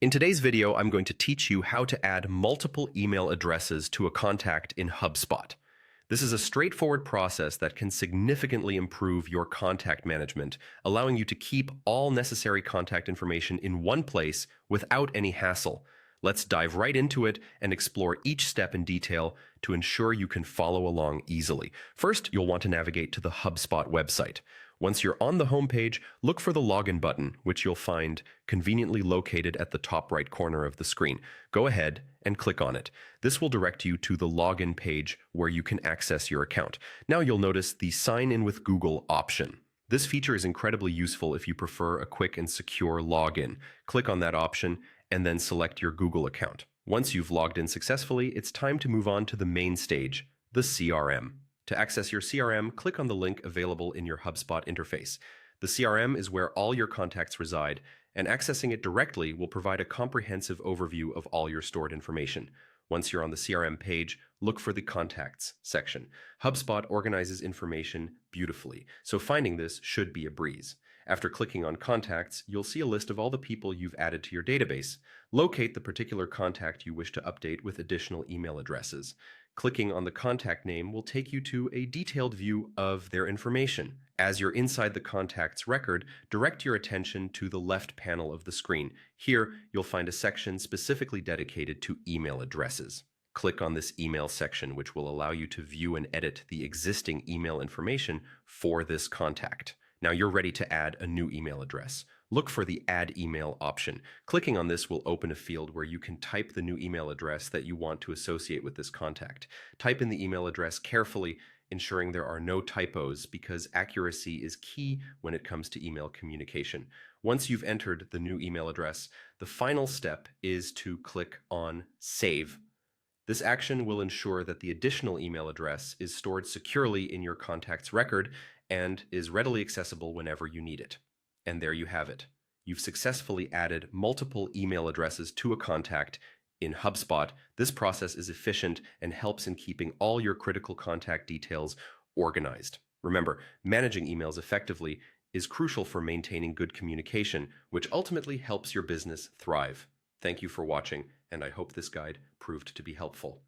In today's video, I'm going to teach you how to add multiple email addresses to a contact in HubSpot. This is a straightforward process that can significantly improve your contact management, allowing you to keep all necessary contact information in one place without any hassle. Let's dive right into it and explore each step in detail to ensure you can follow along easily. First, you'll want to navigate to the HubSpot website. Once you're on the homepage, look for the login button, which you'll find conveniently located at the top right corner of the screen. Go ahead and click on it. This will direct you to the login page where you can access your account. Now you'll notice the Sign in with Google option. This feature is incredibly useful if you prefer a quick and secure login. Click on that option and then select your Google account. Once you've logged in successfully, it's time to move on to the main stage, the CRM. To access your CRM, click on the link available in your HubSpot interface. The CRM is where all your contacts reside, and accessing it directly will provide a comprehensive overview of all your stored information. Once you're on the CRM page, look for the Contacts section. HubSpot organizes information beautifully, so finding this should be a breeze. After clicking on Contacts, you'll see a list of all the people you've added to your database. Locate the particular contact you wish to update with additional email addresses. Clicking on the contact name will take you to a detailed view of their information. As you're inside the contact's record, direct your attention to the left panel of the screen. Here, you'll find a section specifically dedicated to email addresses. Click on this email section, which will allow you to view and edit the existing email information for this contact. Now you're ready to add a new email address. Look for the Add Email option. Clicking on this will open a field where you can type the new email address that you want to associate with this contact. Type in the email address carefully, ensuring there are no typos because accuracy is key when it comes to email communication. Once you've entered the new email address, the final step is to click on Save. This action will ensure that the additional email address is stored securely in your contact's record and is readily accessible whenever you need it. And there you have it. You've successfully added multiple email addresses to a contact in HubSpot. This process is efficient and helps in keeping all your critical contact details organized. Remember, managing emails effectively is crucial for maintaining good communication, which ultimately helps your business thrive. Thank you for watching, and I hope this guide proved to be helpful.